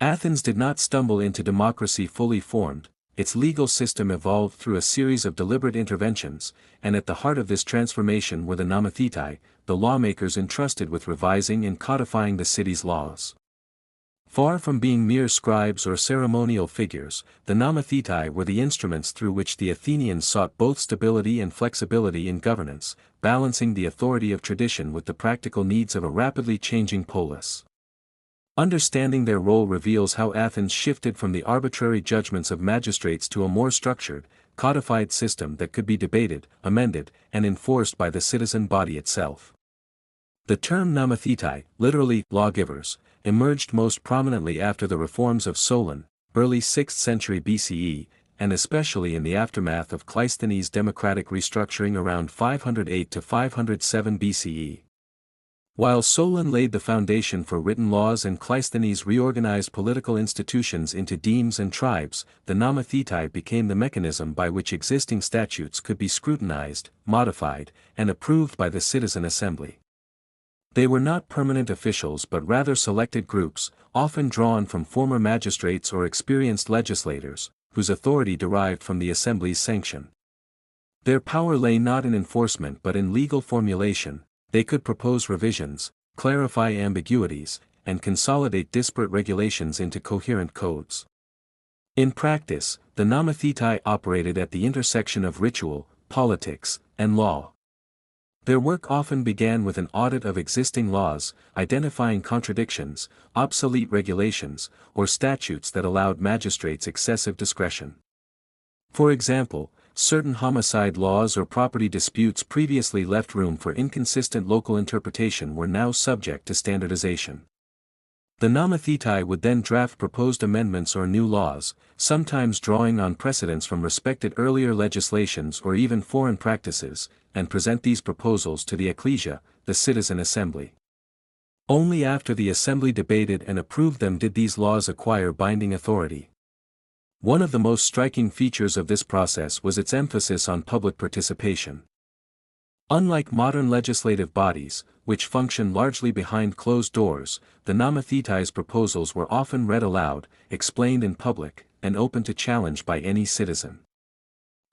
Athens did not stumble into democracy fully formed. Its legal system evolved through a series of deliberate interventions, and at the heart of this transformation were the Nomothetai, the lawmakers entrusted with revising and codifying the city's laws. Far from being mere scribes or ceremonial figures, the Nomothetai were the instruments through which the Athenians sought both stability and flexibility in governance, balancing the authority of tradition with the practical needs of a rapidly changing polis. Understanding their role reveals how Athens shifted from the arbitrary judgments of magistrates to a more structured, codified system that could be debated, amended, and enforced by the citizen body itself. The term Nomothetai, literally lawgivers, emerged most prominently after the reforms of Solon, early 6th century BCE, and especially in the aftermath of Cleisthenes' democratic restructuring around 508 to 507 BCE. While Solon laid the foundation for written laws and Cleisthenes reorganized political institutions into demes and tribes, the Nomothetai became the mechanism by which existing statutes could be scrutinized, modified, and approved by the citizen assembly. They were not permanent officials but rather selected groups, often drawn from former magistrates or experienced legislators, whose authority derived from the assembly's sanction. Their power lay not in enforcement but in legal formulation. They could propose revisions, clarify ambiguities, and consolidate disparate regulations into coherent codes. In practice, the Nomothetai operated at the intersection of ritual, politics, and law. Their work often began with an audit of existing laws, identifying contradictions, obsolete regulations, or statutes that allowed magistrates excessive discretion. For example, certain homicide laws or property disputes previously left room for inconsistent local interpretation were now subject to standardization. The Nomothetai would then draft proposed amendments or new laws, sometimes drawing on precedents from respected earlier legislations or even foreign practices, and present these proposals to the ecclesia, the citizen assembly. Only after the assembly debated and approved them did these laws acquire binding authority. One of the most striking features of this process was its emphasis on public participation. Unlike modern legislative bodies, which function largely behind closed doors, the Nomothetais' proposals were often read aloud, explained in public, and open to challenge by any citizen.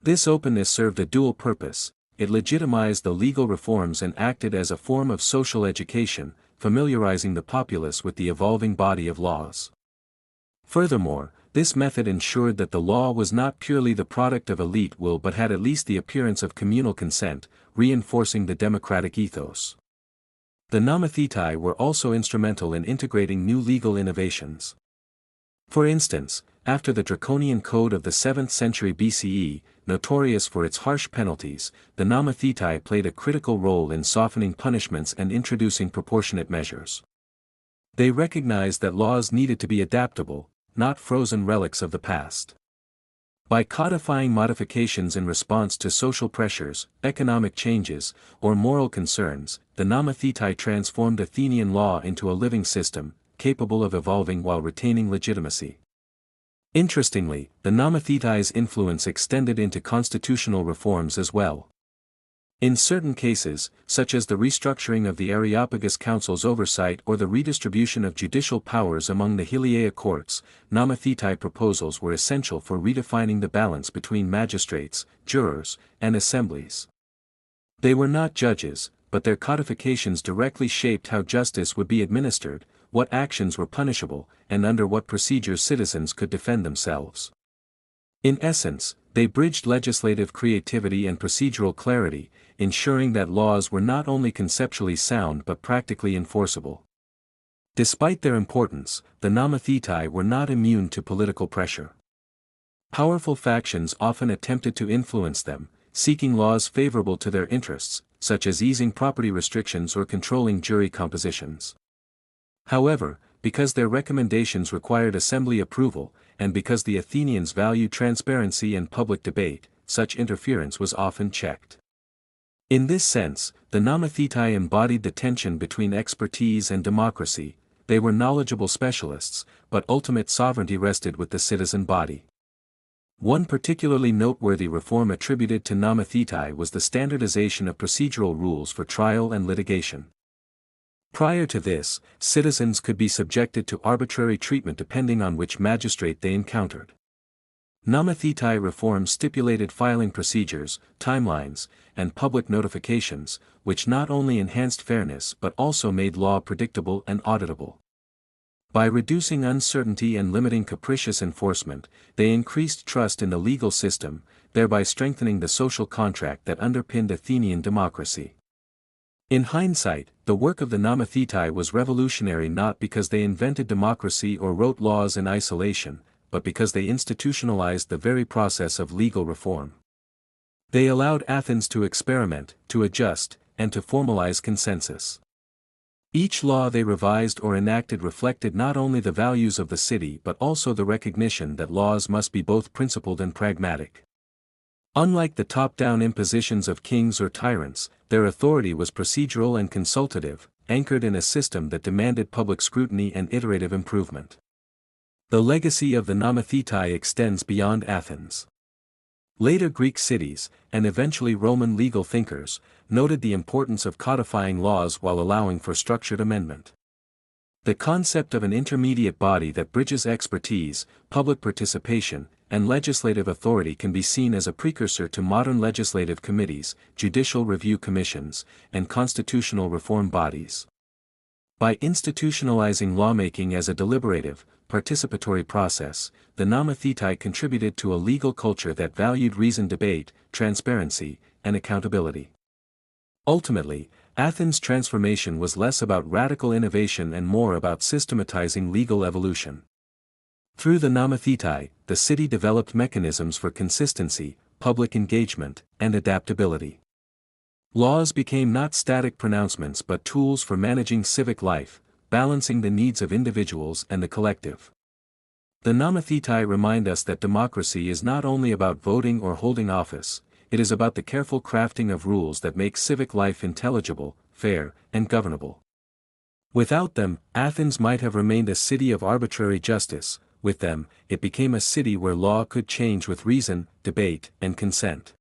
This openness served a dual purpose: it legitimized the legal reforms and acted as a form of social education, familiarizing the populace with the evolving body of laws. Furthermore, this method ensured that the law was not purely the product of elite will but had at least the appearance of communal consent, reinforcing the democratic ethos. The Nomothetai were also instrumental in integrating new legal innovations. For instance, after the draconian code of the 7th century BCE, notorious for its harsh penalties, the Nomothetai played a critical role in softening punishments and introducing proportionate measures. They recognized that laws needed to be adaptable, not frozen relics of the past. By codifying modifications in response to social pressures, economic changes, or moral concerns, the Nomothetai transformed Athenian law into a living system, capable of evolving while retaining legitimacy. Interestingly, the Nomothetai's influence extended into constitutional reforms as well. In certain cases, such as the restructuring of the Areopagus Council's oversight or the redistribution of judicial powers among the Heliaea courts, Nomothetai proposals were essential for redefining the balance between magistrates, jurors, and assemblies. They were not judges, but their codifications directly shaped how justice would be administered, what actions were punishable, and under what procedures citizens could defend themselves. In essence, they bridged legislative creativity and procedural clarity, ensuring that laws were not only conceptually sound but practically enforceable. Despite their importance, the Nomothetai were not immune to political pressure. Powerful factions often attempted to influence them, seeking laws favorable to their interests, such as easing property restrictions or controlling jury compositions. However, because their recommendations required assembly approval, and because the Athenians valued transparency and public debate, such interference was often checked. In this sense, the Nomothetai embodied the tension between expertise and democracy. They were knowledgeable specialists, but ultimate sovereignty rested with the citizen body. One particularly noteworthy reform attributed to Nomothetai was the standardization of procedural rules for trial and litigation. Prior to this, citizens could be subjected to arbitrary treatment depending on which magistrate they encountered. Nomothetai reforms stipulated filing procedures, timelines, and public notifications, which not only enhanced fairness but also made law predictable and auditable. By reducing uncertainty and limiting capricious enforcement, they increased trust in the legal system, thereby strengthening the social contract that underpinned Athenian democracy. In hindsight, the work of the Nomothetai was revolutionary not because they invented democracy or wrote laws in isolation, but because they institutionalized the very process of legal reform. They allowed Athens to experiment, to adjust, and to formalize consensus. Each law they revised or enacted reflected not only the values of the city but also the recognition that laws must be both principled and pragmatic. Unlike the top-down impositions of kings or tyrants, their authority was procedural and consultative, anchored in a system that demanded public scrutiny and iterative improvement. The legacy of the Nomothetai extends beyond Athens. Later Greek cities, and eventually Roman legal thinkers, noted the importance of codifying laws while allowing for structured amendment. The concept of an intermediate body that bridges expertise, public participation, and legislative authority can be seen as a precursor to modern legislative committees, judicial review commissions, and constitutional reform bodies. By institutionalizing lawmaking as a deliberative, participatory process, the Nomothetai contributed to a legal culture that valued reasoned debate, transparency, and accountability. Ultimately, Athens' transformation was less about radical innovation and more about systematizing legal evolution. Through the Nomothetai, the city developed mechanisms for consistency, public engagement, and adaptability. Laws became not static pronouncements but tools for managing civic life, balancing the needs of individuals and the collective. The Nomothetai remind us that democracy is not only about voting or holding office, it is about the careful crafting of rules that make civic life intelligible, fair, and governable. Without them, Athens might have remained a city of arbitrary justice. With them, it became a city where law could change with reason, debate, and consent.